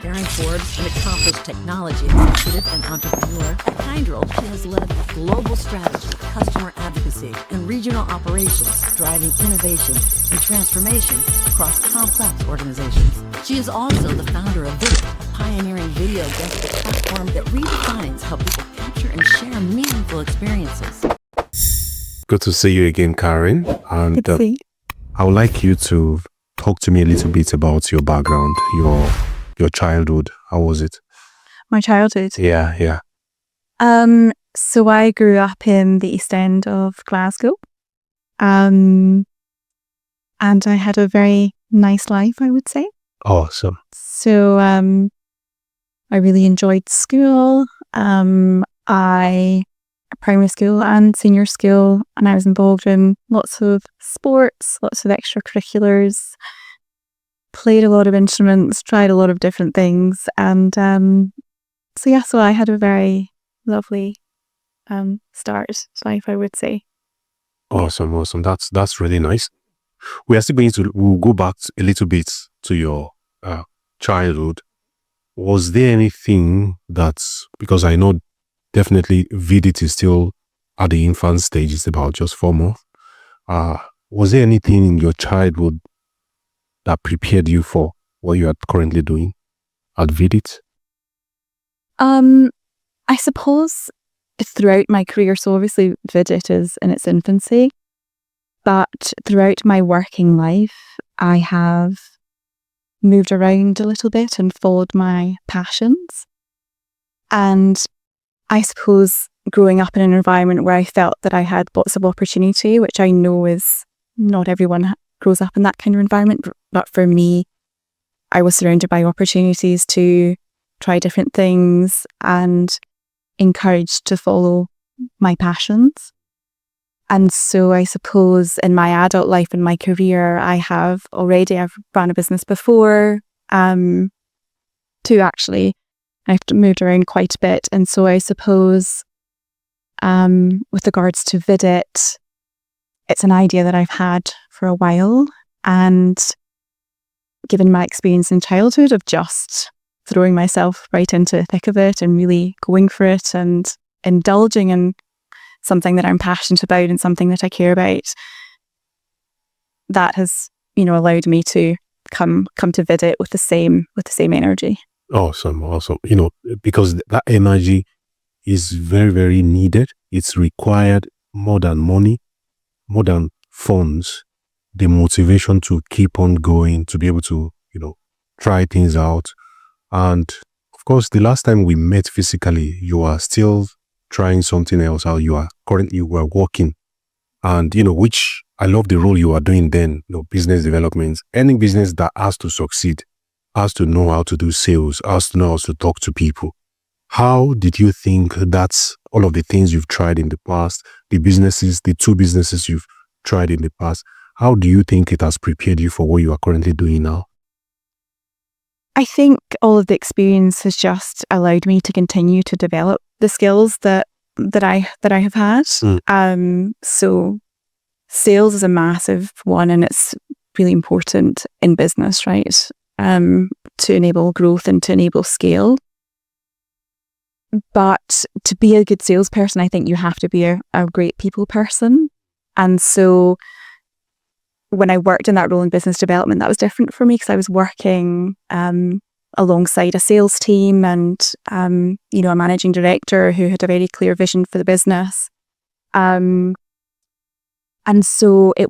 Karen Forbes, an accomplished technology executive and entrepreneur, at Kyndryl, she has led global strategy, customer advocacy, and regional operations, driving innovation and transformation across complex organizations. She is also the founder of VIDDIT, a pioneering video guest platform that redefines how people capture and share meaningful experiences. Good to see you again, Karen. And I would like you to talk to me a little bit about your background, your childhood. How was it? My childhood? Yeah. So I grew up in the East End of Glasgow. And I had a very nice life, I would say. Awesome. So I really enjoyed school. Primary school and senior school, and I was involved in lots of sports, lots of extracurriculars, played a lot of instruments, tried a lot of different things, and so I had a very lovely start to life, I would say. Awesome. That's really nice. We are still we'll go back a little bit to your childhood. Was there anything because I know definitely VIDDIT is still at the infant stage, it's about just 4 months. Was there anything in your childhood that prepared you for what you are currently doing at VIDDIT? I suppose throughout my career, so obviously VIDDIT is in its infancy, but throughout my working life, I have moved around a little bit and followed my passions. And I suppose growing up in an environment where I felt that I had lots of opportunity, which I know is not everyone grows up in that kind of environment, but for me, I was surrounded by opportunities to try different things and encouraged to follow my passions. And so I suppose in my adult life and my career, I've run a business before, I've moved around quite a bit. And so I suppose with regards to VIDDIT, it's an idea that I've had for a while. And given my experience in childhood of just throwing myself right into the thick of it and really going for it and indulging in something that I'm passionate about and something that I care about, that has, allowed me to come to VIDDIT with the same energy. Awesome. Because that energy is very, very needed. It's required more than money, more than funds, the motivation to keep on going, to be able to, try things out. And of course, the last time we met physically, you are still trying something else out. You were working, and, which I love the role you are doing then, business development. Any business that has to succeed has to know how to do sales, has to know how to talk to people. How did you think that's all of the things you've tried in the past, the 2 businesses you've tried in the past, how do you think it has prepared you for what you are currently doing now? I think all of the experience has just allowed me to continue to develop the skills that I have had. So sales is a massive one, and it's really important in business, right? To enable growth and to enable scale. But to be a good salesperson, I think you have to be a great people person. And so when I worked in that role in business development, that was different for me because I was working alongside a sales team and, a managing director who had a very clear vision for the business. And so it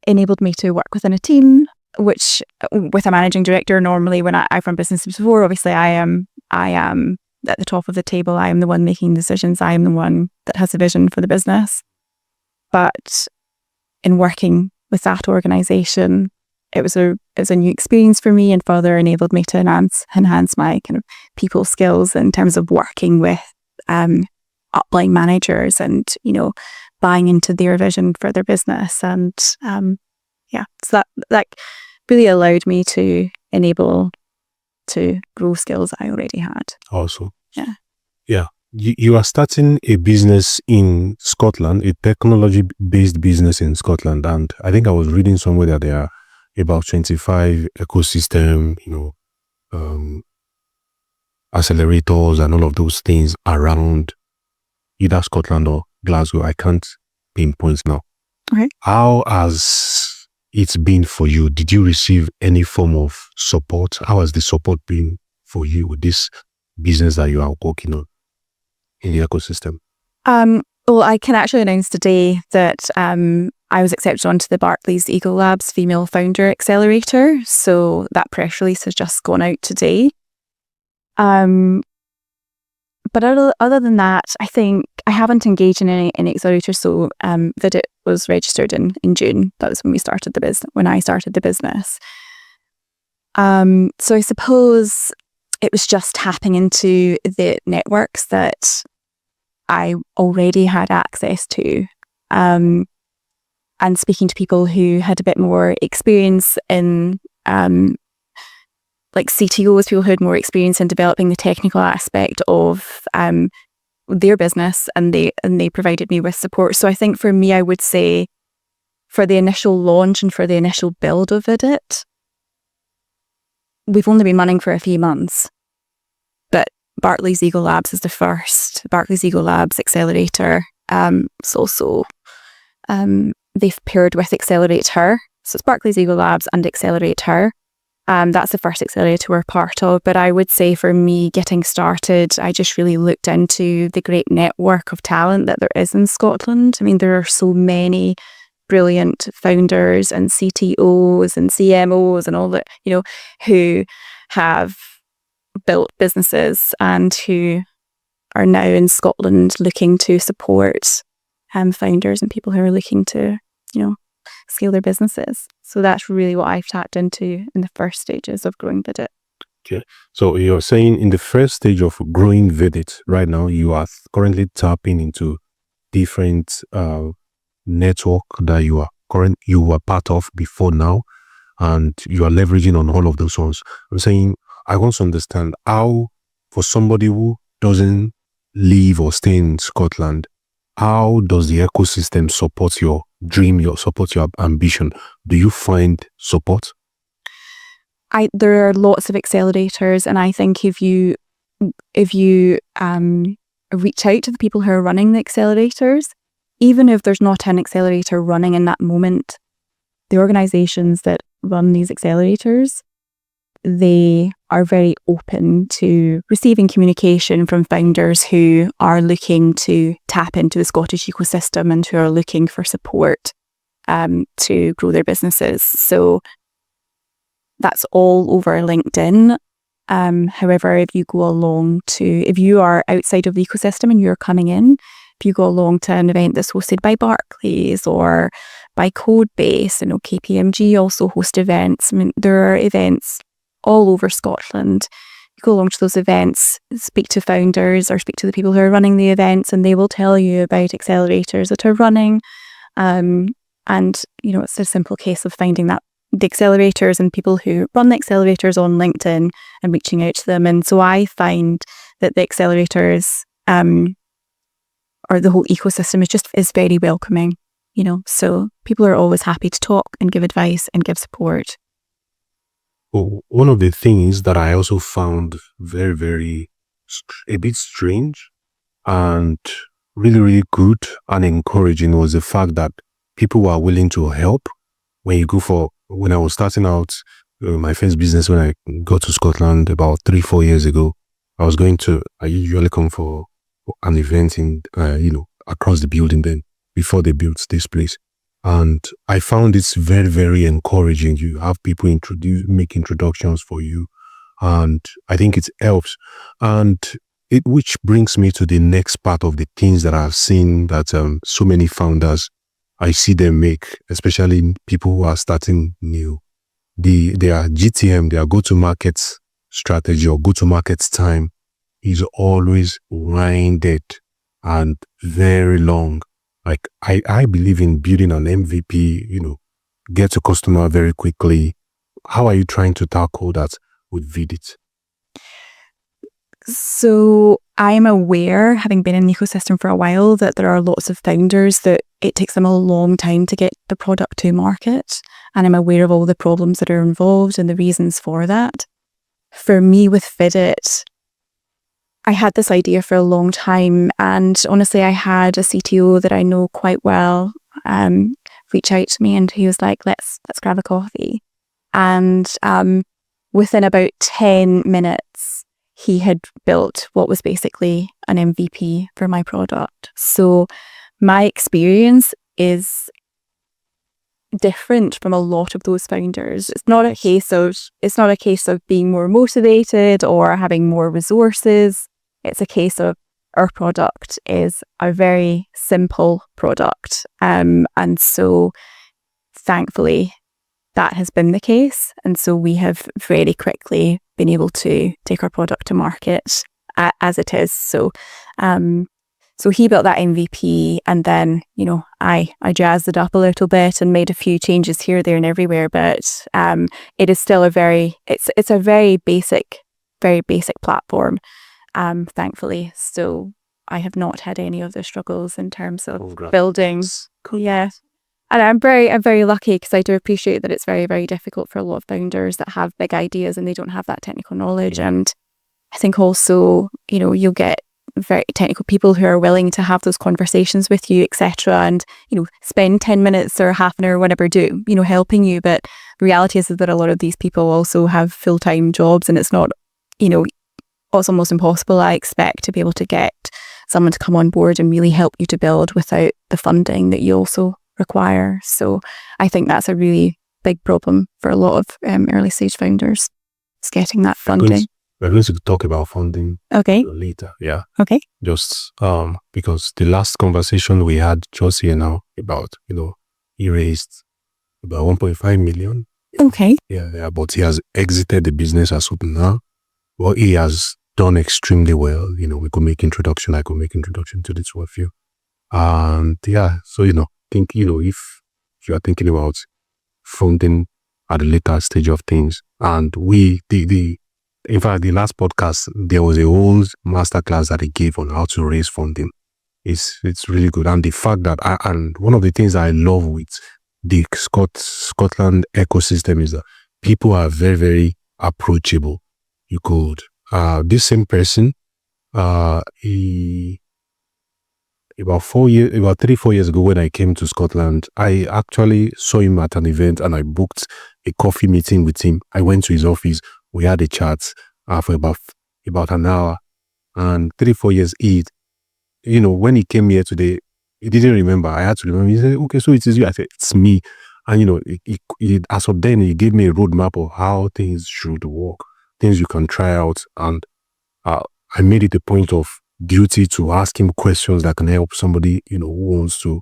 enabled me to work within a team, which with a managing director, normally when I've run businesses before, obviously I am at the top of the table. I am the one making decisions. I am the one that has a vision for the business. But in working with that organisation, it was a new experience for me and further enabled me to enhance my kind of people skills in terms of working with upline managers and, buying into their vision for their business. And so that really allowed me to enable to grow skills I already had. Awesome. Yeah. You are starting a business in Scotland, a technology-based business in Scotland, and I think I was reading somewhere that there are about 25 ecosystem, accelerators and all of those things around either Scotland or Glasgow. I can't pinpoint now. Okay. How has it been for you? Did you receive any form of support? How has the support been for you with this business that you are working on in the ecosystem? Well, I can actually announce today that I was accepted onto the Barclays Eagle Labs Female Founder Accelerator. So that press release has just gone out today. But other than that, I think I haven't engaged in any accelerators. So VIDDIT was registered in June. That was when we started the business. When I started the business. So I suppose it was just tapping into the networks that I already had access to, and speaking to people who had a bit more experience in, like CTOs, people who had more experience in developing the technical aspect of their business, and they provided me with support. So I think for me, I would say for the initial launch and for the initial build of VIDDIT, we've only been running for a few months, but Barclays Eagle Labs is the first. Barclays Eagle Labs Accelerator. It's also, they've paired with Accelerate Her. So it's Barclays Eagle Labs and Accelerate Her. That's the first accelerator we're part of. But I would say for me getting started, I just really looked into the great network of talent that there is in Scotland. I mean, there are so many brilliant founders and CTOs and CMOs and all that, who have built businesses and who are now in Scotland looking to support founders and people who are looking to, scale their businesses. So that's really what I've tapped into in the first stages of growing VIDDIT. Okay. So you're saying in the first stage of growing VIDDIT right now, you are currently tapping into different network that you were part of before now, and you are leveraging on all of those ones. I'm saying I want to understand how, for somebody who doesn't live or stay in Scotland, how does the ecosystem support your dream, support your ambition? Do you find support? There are lots of accelerators, and I think if you reach out to the people who are running the accelerators, even if there's not an accelerator running in that moment, the organizations that run these accelerators, they are very open to receiving communication from founders who are looking to tap into the Scottish ecosystem and who are looking for support to grow their businesses. So that's all over LinkedIn. However, if you are outside of the ecosystem and you're coming in, if you go along to an event that's hosted by Barclays or by Codebase, KPMG also host events. I mean, there are events all over Scotland. You go along to those events, speak to founders or speak to the people who are running the events, and they will tell you about accelerators that are running. And it's a simple case of finding that the accelerators and people who run the accelerators on LinkedIn and reaching out to them. And so I find that the accelerators or the whole ecosystem is very welcoming. So people are always happy to talk and give advice and give support. Well, one of the things that I also found very, very a bit strange and really, really good and encouraging was the fact that people were willing to help. When I was starting out my first business, when I got to Scotland about 3-4 years ago, I usually come for an event in, across the building then, before they built this place. And I found it's very, very encouraging. You have people make introductions for you. And I think it helps. And which brings me to the next part of the things that I've seen that so many founders, I see them make, especially people who are starting new. Their GTM, their go-to-market strategy or go-to-market time is always winded and very long. Like I believe in building an MVP, get to customer very quickly. How are you trying to tackle that with VIDDIT? So I'm aware, having been in the ecosystem for a while, that there are lots of founders that it takes them a long time to get the product to market. And I'm aware of all the problems that are involved and the reasons for that. for me with VIDDIT, I had this idea for a long time, and honestly, I had a CTO that I know quite well reach out to me, and he was like, let's grab a coffee. And within about 10 minutes, he had built what was basically an MVP for my product. So my experience is different from a lot of those founders. It's not a case of being more motivated or having more resources. It's a case of our product is a very simple product. And so thankfully that has been the case. And so we have very quickly been able to take our product to market as it is. So he built that MVP, and then, I jazzed it up a little bit and made a few changes here, there and everywhere. But it is still it's a very basic platform, thankfully. So I have not had any of the struggles in terms of building. Cool. Yeah. And I'm very lucky, because I do appreciate that it's very, very difficult for a lot of founders that have big ideas and they don't have that technical knowledge. And I think also, you'll get very technical people who are willing to have those conversations with you, etc., and spend 10 minutes or half an hour, whatever, helping you. But the reality is that a lot of these people also have full-time jobs, and it's not, it's almost impossible, I expect, to be able to get someone to come on board and really help you to build without the funding that you also require. So I think that's a really big problem for a lot of early stage founders, is getting that funding. We're going to talk about funding later. Yeah. Okay. Just because the last conversation we had just here now about, he raised about 1.5 million. Okay. Yeah, but he has exited the business as of now. Well, he has done extremely well. I could make introduction to the two of you. And yeah, so, think, if you are thinking about funding at the later stage of things, and in fact, the last podcast, there was a whole masterclass that he gave on how to raise funding. It's really good. And the fact that, and one of the things I love with the Scotland ecosystem is that people are very, very approachable. You could, this same person, about 4 years ago when I came to Scotland, I actually saw him at an event and I booked a coffee meeting with him. I went to his office. We had a chat for about an hour, and 3-4 years when he came here today, he didn't remember. I had to remember. He said, okay, so it is you. I said, it's me. And as of then, he gave me a roadmap of how things should work, things you can try out. And I made it a point of duty to ask him questions that can help somebody, who wants to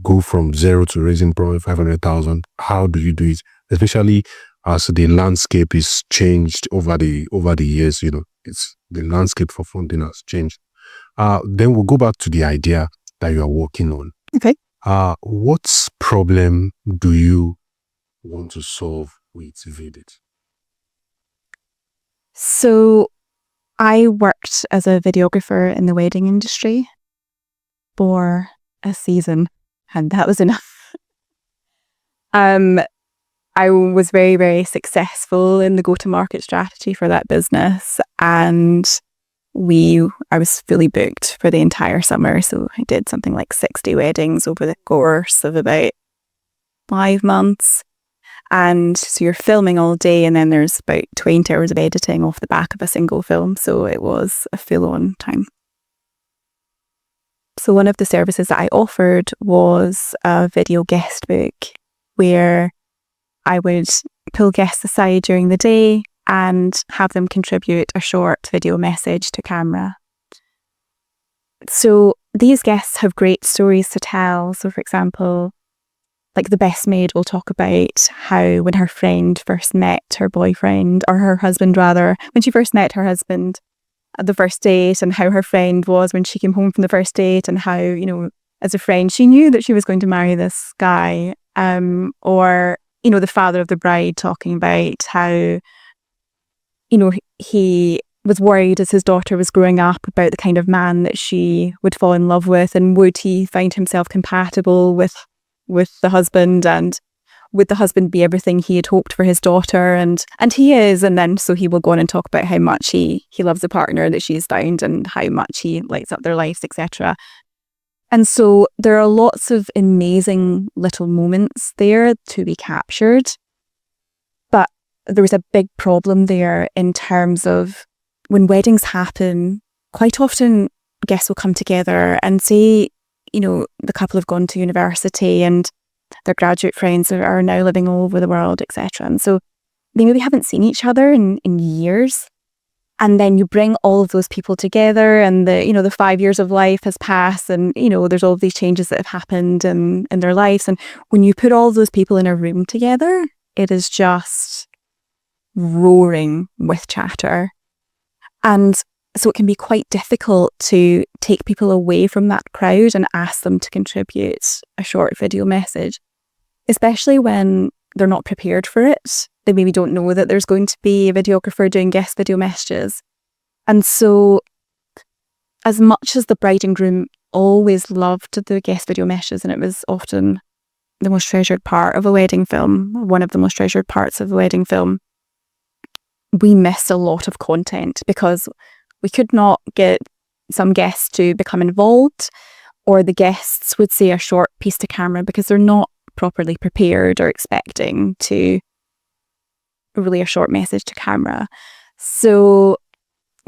go from zero to raising probably 500,000. How do you do it? Especially as the landscape is changed over the years, it's the landscape for funding has changed. Then we'll go back to the idea that you are working on. Okay. What problem do you want to solve with VIDDIT? So I worked as a videographer in the wedding industry for a season, and that was enough. I was very, very successful in the go-to-market strategy for that business, and I was fully booked for the entire summer. So I did something like 60 weddings over the course of about 5 months. And so you're filming all day, and then there's about 20 hours of editing off the back of a single film. So it was a full-on time. So one of the services that I offered was a video guest book, where I would pull guests aside during the day and have them contribute a short video message to camera. So these guests have great stories to tell. So for example, like the best maid will talk about how when her friend first met her boyfriend, or her husband rather, when she first met her husband at the first date, and how her friend was when she came home from the first date, and how, as a friend, she knew that she was going to marry this guy. Or the father of the bride talking about how, he was worried as his daughter was growing up about the kind of man that she would fall in love with, and would he find himself compatible with the husband. And would the husband be everything he had hoped for his daughter? And he is. And then so he will go on and talk about how much he loves the partner that she's found and how much he lights up their lives, etc. And so there are lots of amazing little moments there to be captured. But there was a big problem there in terms of when weddings happen, quite often guests will come together and say, you know, the couple have gone to university and their graduate friends are now living all over the world, etc. And so they maybe haven't seen each other in years. And then you bring all of those people together and the 5 years of life has passed and, you know, there's all of these changes that have happened in their lives. And when you put all of those people in a room together, it is just roaring with chatter. And so it can be quite difficult to take people away from that crowd and ask them to contribute a short video message, especially when they're not prepared for it. They maybe don't know that there's going to be a videographer doing guest video messages. And so as much as the bride and groom always loved the guest video messages, and it was often the most treasured part of a wedding film, one of the most treasured parts of a wedding film, we missed a lot of content because we could not get some guests to become involved, or the guests would say a short piece to camera because they're not properly prepared or expecting to relay a short message to camera. So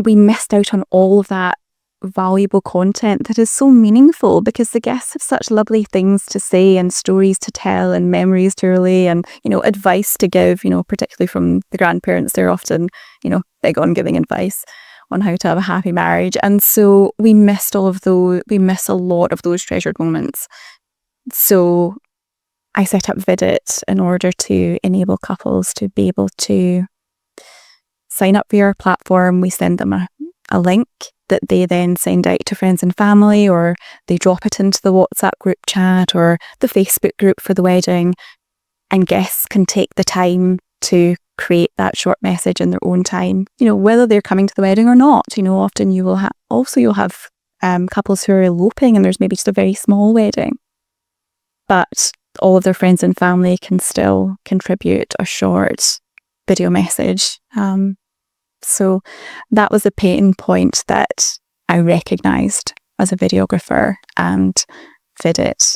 we missed out on all of that valuable content that is so meaningful because the guests have such lovely things to say and stories to tell and memories to relay and, you know, advice to give, you know, particularly from the grandparents. They're often, you know, big on giving advice on how to have a happy marriage. And so we missed all of those, we miss a lot of those treasured moments. So I set up VIDDIT in order to enable couples to be able to sign up via our platform. We send them a link that they then send out to friends and family, or they drop it into the WhatsApp group chat or the Facebook group for the wedding, and guests can take the time to create that short message in their own time, you know, whether they're coming to the wedding or not. You know, often you'll have couples who are eloping and there's maybe just a very small wedding, but all of their friends and family can still contribute a short video message. So that was a pain point that I recognised as a videographer, and VIDDIT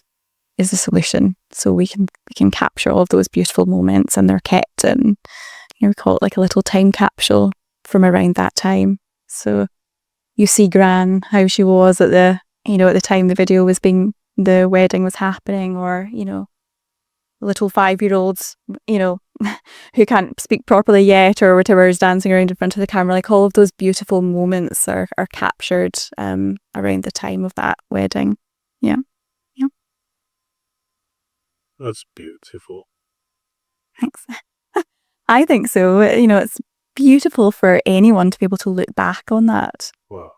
is the solution. So we can capture all of those beautiful moments, and they're kept in, you know, we call it like a little time capsule from around that time. So you see Gran, how she was at the time the wedding was happening, or, you know, little 5-year-olds, you know, who can't speak properly yet or whatever is dancing around in front of the camera. Like, all of those beautiful moments are captured around the time of that wedding. Yeah. That's beautiful. Thanks. I think so. You know, it's beautiful for anyone to be able to look back on that. Wow.